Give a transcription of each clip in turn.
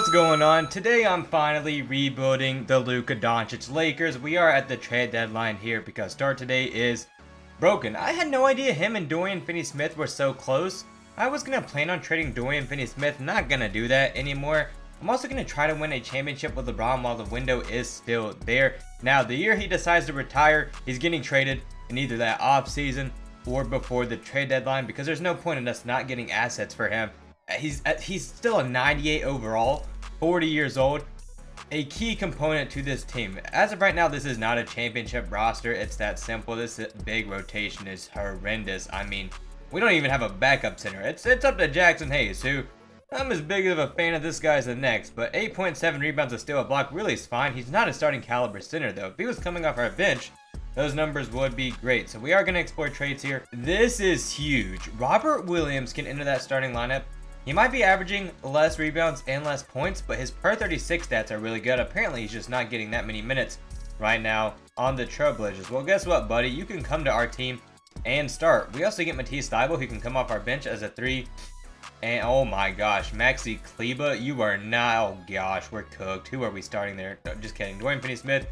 What's going on? Today I'm finally rebuilding the Luka Doncic Lakers. We are at the trade deadline here because start today is broken. I had no idea him and Dorian Finney-Smith were so close. I was going to plan on trading Dorian Finney-Smith, not going to do that anymore. I'm also going to try to win a championship with LeBron while the window is still there. Now, the year he decides to retire, he's getting traded in either that off season or before the trade deadline because there's no point in us not getting assets for him. He's still a 98 overall, 40 years old, a key component to this team. As of right now, this is not a championship roster. It's that simple. This big rotation is horrendous. I mean, we don't even have a backup center. It's up to Jackson Hayes, who I'm as big of a fan of this guy as the next, but 8.7 rebounds, a steal, a block really is fine. He's not a starting caliber center though. If he was coming off our bench, those numbers would be great. So we are going to explore trades here. This is huge. Robert Williams can enter that starting lineup. He might be averaging less rebounds and less points, but his per 36 stats are really good. Apparently, he's just not getting that many minutes right now on the Trailblazers. Well, guess what, buddy? You can come to our team and start. We also get Matisse Thybulle, who can come off our bench as a 3. And oh my gosh, Maxi Kleber, you are not. Oh gosh, we're cooked. Who are we starting there? No, just kidding. Dorian Finney-Smith.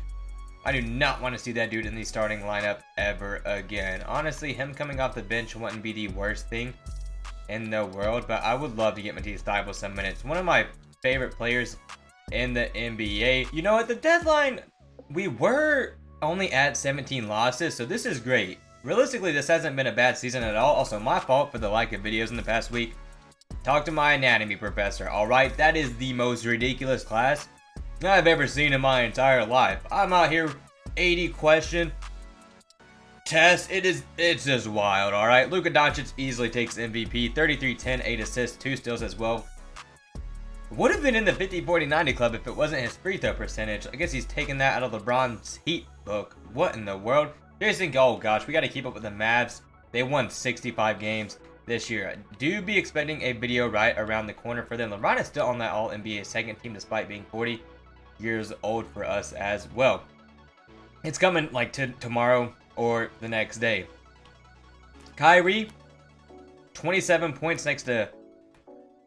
I do not want to see that dude in the starting lineup ever again. Honestly, him coming off the bench wouldn't be the worst thing in the world, but I would love to get Matisse Thybulle some minutes. One of my favorite players in the NBA. You know, at the deadline, we were only at 17 losses, so this is great. Realistically, this hasn't been a bad season at all. Also, my fault for the lack of videos in the past week. Talk to my anatomy professor. Alright, that is the most ridiculous class I've ever seen in my entire life. I'm out here 80 question test. It's just wild. All right, Luka Doncic easily takes MVP. 33-10, 8 assists, 2 steals as well. Would have been in the 50-40-90 club if it wasn't his free throw percentage. I guess he's taking that out of LeBron's Heat book. What in the world? Seriously, oh gosh, we got to keep up with the Mavs. They won 65 games this year. I do be expecting a video right around the corner for them. LeBron is still on that All-NBA second team despite being 40 years old for us as well. It's coming like tomorrow or the next day. Kyrie, 27 points next to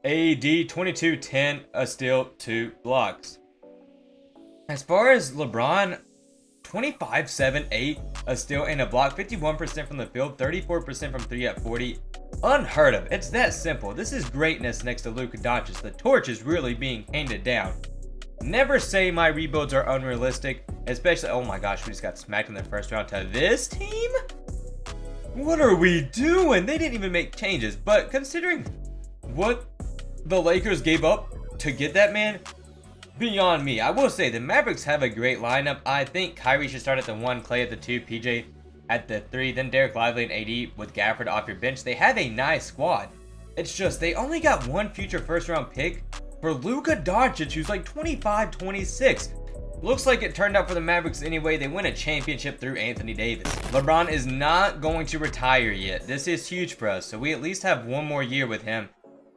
AD, 22-10, a steal, 2 blocks. As far as LeBron, 25-7-8, a steal and a block, 51% from the field, 34% from 3 at 40. Unheard of. It's that simple. This is greatness next to Luka Doncic. The torch is really being handed down. Never say my rebuilds are unrealistic, especially, oh my gosh, we just got smacked in the first round to this team? What are we doing? They didn't even make changes, but considering what the Lakers gave up to get that man, beyond me. I will say the Mavericks have a great lineup. I think Kyrie should start at the 1, Clay at the 2, PJ at the 3, then Derek Lively and AD with Gafford off your bench. They have a nice squad. It's just they only got one future first round pick for Luka Doncic, who's like 25-26. Looks like it turned out for the Mavericks anyway. They win a championship through Anthony Davis. LeBron is not going to retire yet. This is huge for us, so we at least have one more year with him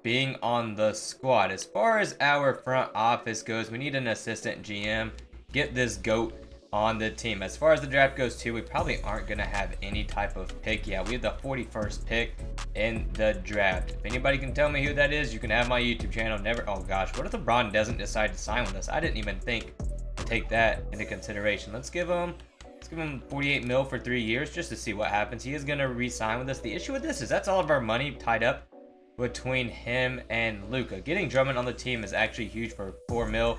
being on the squad. As far as our front office goes, we need an assistant GM. Get this GOAT on the team. As far as the draft goes too, we probably aren't going to have any type of pick. Yeah, we have the 41st pick in the draft. If anybody can tell me who that is, you can have my YouTube channel. Oh gosh, what if LeBron doesn't decide to sign with us? I didn't even think to take that into consideration. Let's give him 48 mil for 3 years just to see what happens. He is going to re-sign with us. The issue with this is that's all of our money tied up between him and Luka. Getting Drummond on the team is actually huge for 4 mil.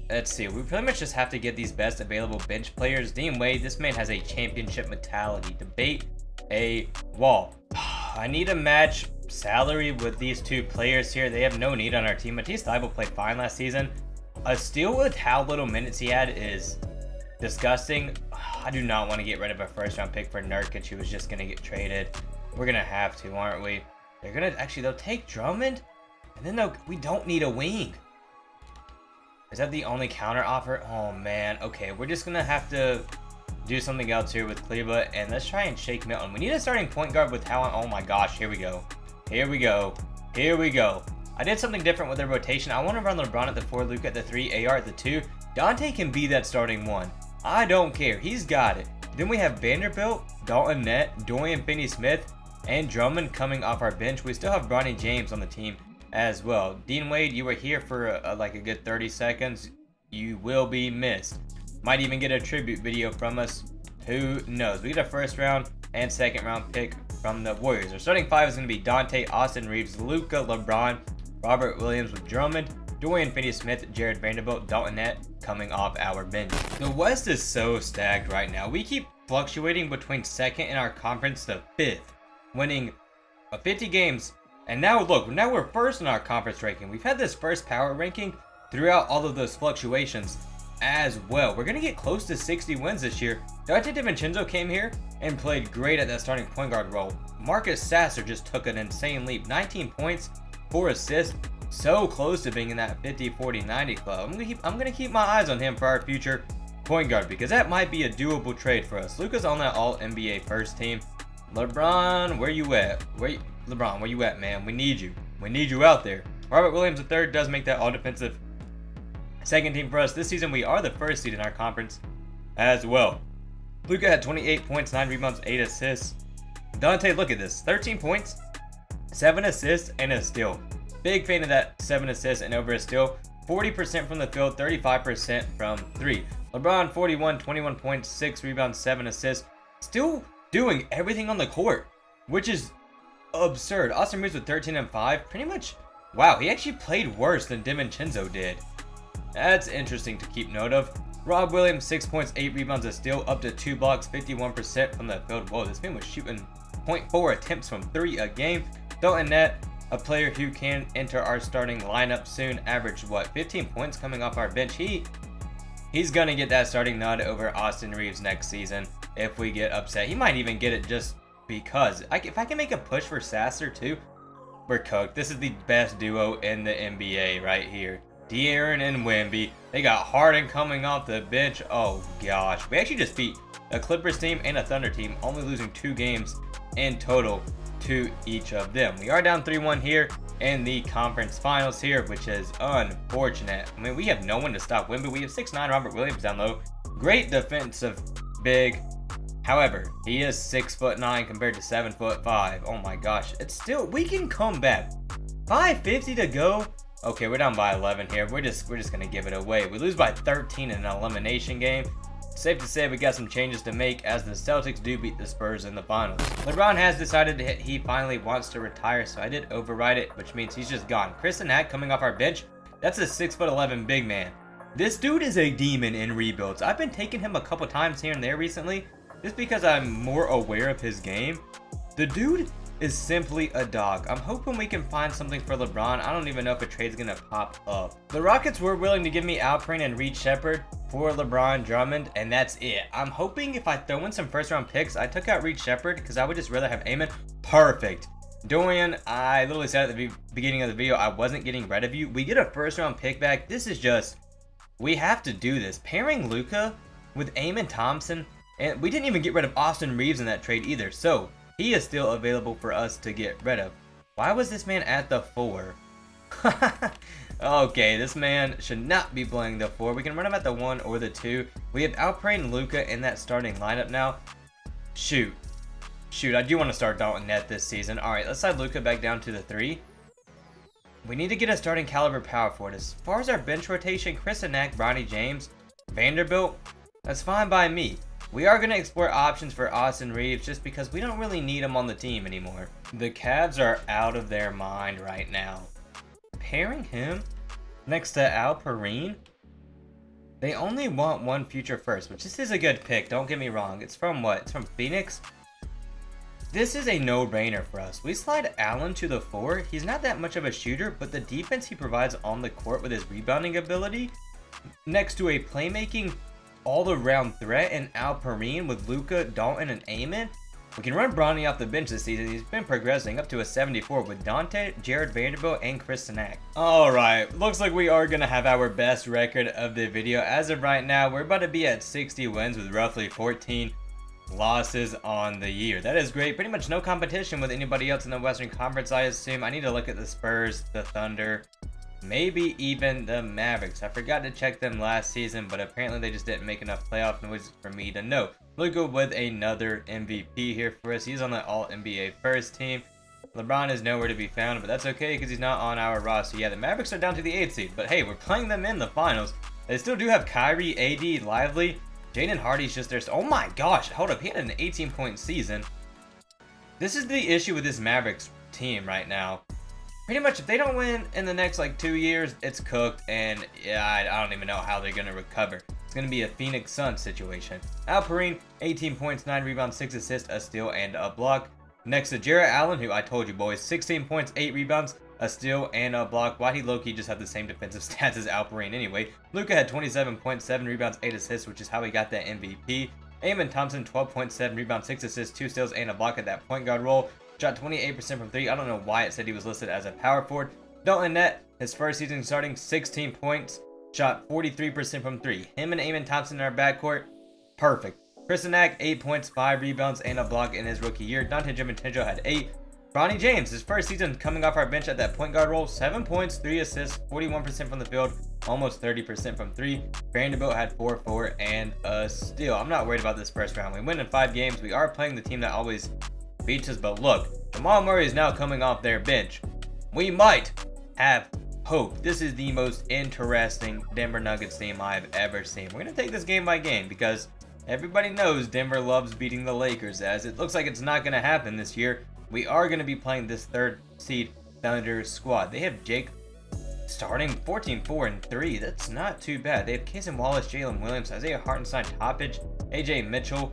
Let's see. We pretty much just have to get these best available bench players. Dean Wade, this man has a championship mentality. Debate a wall. I need to match salary with these two players here. They have no need on our team. Matisse Thybulle played fine last season. A steal with how little minutes he had is disgusting. I do not want to get rid of a first round pick for Nurkic, who was just going to get traded. We're going to have to, aren't we? They're going to actually, they'll take Drummond, and then we don't need a wing. Is that the only counter offer? Oh man. Okay, we're just gonna have to do something else here with Kleber, and let's try and shake Milton. We need a starting point guard with talent. Oh my gosh, here we go. Here we go. Here we go. I did something different with the rotation. I want to run LeBron at the 4, Luka at the 3, AR at the 2. Dante can be that starting 1. I don't care. He's got it. Then we have Vanderbilt, Dalton Nett, Dorian Finney-Smith, and Drummond coming off our bench. We still have Bronny James on the team as well. Dean Wade, you were here for like a good 30 seconds. You will be missed. Might even get a tribute video from us. Who knows? We get a first round and second round pick from the Warriors. Our starting five is going to be Dante, Austin Reeves, Luka, LeBron, Robert Williams with Drummond, Dorian Finney-Smith, Jared Vanderbilt, Dalton Nett coming off our bench. The West is so stacked right now. We keep fluctuating between second in our conference to fifth, winning 50 games. And now look, now we're first in our conference ranking. We've had this first power ranking throughout all of those fluctuations as well. We're going to get close to 60 wins this year. Dante DiVincenzo came here and played great at that starting point guard role. Marcus Sasser just took an insane leap. 19 points, 4 assists. So close to being in that 50, 40, 90 club. I'm gonna keep my eyes on him for our future point guard because that might be a doable trade for us. Luka's on that All-NBA first team. LeBron, where you at? LeBron, where you at, man? We need you. We need you out there. Robert Williams III does make that all-defensive second team for us. This season, we are the first seed in our conference as well. Luka had 28 points, 9 rebounds, 8 assists. Dante, look at this. 13 points, 7 assists, and a steal. Big fan of that 7 assists and over a steal. 40% from the field, 35% from 3. LeBron, 41, 21 points, 6 rebounds, 7 assists. Still doing everything on the court, which is absurd. Austin Reeves with 13 and 5. Pretty much, wow, he actually played worse than DiVincenzo did. That's interesting to keep note of. Rob Williams, 6 points, 8 rebounds, a steal, up to 2 blocks, 51% from the field. Whoa, this man was shooting 0.4 attempts from 3 a game. Dalton Nett, a player who can enter our starting lineup soon, averaged what, 15 points coming off our bench. He's gonna get that starting nod over Austin Reeves next season if we get upset. He might even get it just because. If I can make a push for Sasser too, we're cooked. This is the best duo in the NBA right here. De'Aaron and Wemby. They got Harden coming off the bench. Oh gosh, we actually just beat a Clippers team and a Thunder team, only losing 2 games in total to each of them. We are down 3-1 here in the conference finals here, which is unfortunate. I mean, we have no one to stop Wemby. We have 6'9" Robert Williams down low. Great defensive big. However, he is 6'9" compared to 7'5". Oh my gosh. It's still, we can come back. 5:50 to go. Okay, we're down by 11 here. We're just gonna give it away. We lose by 13 in an elimination game. Safe to say we got some changes to make as the Celtics do beat the Spurs in the finals. LeBron has decided he finally wants to retire, so I did override it, which means he's just gone. Chris Nag coming off our bench. That's a 6'11" big man. This dude is a demon in rebuilds. I've been taking him a couple times here and there recently, just because I'm more aware of his game. The dude is simply a dog. I'm hoping we can find something for LeBron. I don't even know if a trade's gonna pop up. The Rockets were willing to give me Alperen and Reed Shepherd for LeBron Drummond, and that's it. I'm hoping if I throw in some first round picks, I took out Reed Shepherd because I would just rather have Amen. Perfect. Dorian, I literally said at the beginning of the video, I wasn't getting rid of you. We get a first round pick back. This is just, we have to do this. Pairing Luka with Amen Thompson, and we didn't even get rid of Austin Reeves in that trade either. So he is still available for us to get rid of. Why was this man at the 4? Okay, this man should not be playing the 4. We can run him at the 1 or the 2. We have Alperen and Luka in that starting lineup now. Shoot, I do want to start Dalton Nett this season. Alright, let's slide Luka back down to the 3. We need to get a starting caliber power forward. As far as our bench rotation, Chris Nag, Ronnie James, Vanderbilt, that's fine by me. We are going to explore options for Austin Reeves just because we don't really need him on the team anymore. The Cavs are out of their mind right now. Pairing him next to Alperen, they only want 1 future first, which this is a good pick, don't get me wrong. It's from what? It's from Phoenix? This is a no-brainer for us. We slide Allen to the 4. He's not that much of a shooter, but the defense he provides on the court with his rebounding ability next to a playmaking all-around threat in Alperen with Luka, Dalton, and Amen. We can run Bronny off the bench this season. He's been progressing up to a 74 with Dante, Jared Vanderbilt, and Chris Nag. Alright, looks like we are going to have our best record of the video. As of right now, we're about to be at 60 wins with roughly 14 losses on the year. That is great. Pretty much no competition with anybody else in the Western Conference, I assume. I need to look at the Spurs, the Thunder, maybe even the Mavericks. I forgot to check them last season, but apparently they just didn't make enough playoff noise for me to know. Luka with another MVP here for us. He's on the All-NBA first team. LeBron is nowhere to be found, but that's okay because he's not on our roster. Yeah, the Mavericks are down to the 8th seed, but hey, we're playing them in the finals. They still do have Kyrie, AD, Lively. Jaden Hardy's just there. Oh my gosh, hold up. He had an 18-point season. This is the issue with this Mavericks team right now. Pretty much, if they don't win in the next, 2 years, it's cooked. And, yeah, I don't even know how they're going to recover. It's going to be a Phoenix Suns situation. Alperine, 18 points, 9 rebounds, 6 assists, a steal, and a block. Next to Jarrett Allen, who I told you, boys, 16 points, 8 rebounds, a steal, and a block. Why he low-key just had the same defensive stats as Alperine anyway. Luka had 27.7 rebounds, 8 assists, which is how he got that MVP. Amen Thompson, 12.7 rebounds, 6 assists, 2 steals, and a block at that point guard role. Shot 28% from 3. I don't know why it said he was listed as a power forward. Dalton Net, his first season starting, 16 points. Shot 43% from 3. Him and Amen Thompson in our backcourt, perfect. Kristanak, 8 points, 5 rebounds, and a block in his rookie year. Dante Giovincenzo had 8. Bronny James, his first season coming off our bench at that point guard role, 7 points, 3 assists, 41% from the field, almost 30% from 3. Vanderbilt had 4, 4, and a steal. I'm not worried about this first round. We win in 5 games. We are playing the team that always beats us, but look, Jamal Murray is now coming off their bench. We might have hope. This is the most interesting Denver Nuggets team I've ever seen. We're going to take this game by game because everybody knows Denver loves beating the Lakers, as it looks like it's not going to happen this year. We are going to be playing this 3rd seed Thunder squad. They have Jake starting 14, 4, and 3. That's not too bad. They have Cason Wallace, Jalen Williams, Isaiah Hartenstein, Toppage, AJ Mitchell.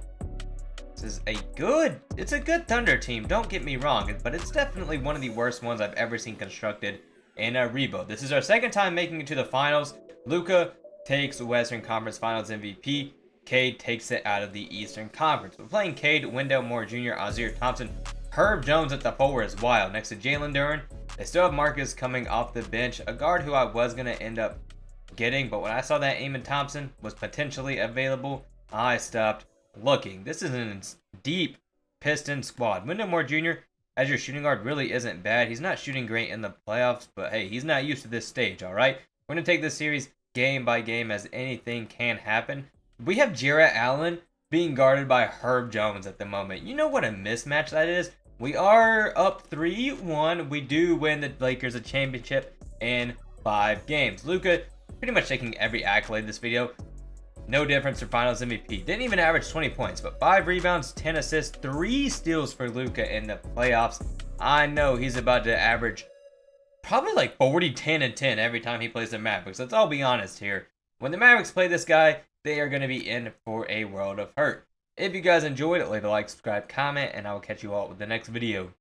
This is it's a good Thunder team, don't get me wrong, but it's definitely one of the worst ones I've ever seen constructed in a rebuild. This is our 2nd time making it to the finals. Luka takes Western Conference Finals MVP. Cade takes it out of the Eastern Conference. We're playing Cade, Wendell Moore Jr., Azir Thompson, Herb Jones at the forward is wild. Next to Jalen Duren, they still have Marcus coming off the bench, a guard who I was going to end up getting, but when I saw that Amen Thompson was potentially available, I stopped looking. This is a deep Piston squad. Wendell Moore Jr. as your shooting guard really isn't bad. He's not shooting great in the playoffs, but hey, he's not used to this stage, all right? We're going to take this series game by game as anything can happen. We have Jarrett Allen being guarded by Herb Jones at the moment. You know what a mismatch that is? We are up 3-1. We do win the Lakers a championship in 5 games. Luka pretty much taking every accolade this video. No difference for Finals MVP. Didn't even average 20 points, but 5 rebounds, 10 assists, 3 steals for Luka in the playoffs. I know he's about to average probably 40, 10, and 10 every time he plays the Mavericks. Let's all be honest here. When the Mavericks play this guy, they are going to be in for a world of hurt. If you guys enjoyed it, leave a like, subscribe, comment, and I will catch you all with the next video.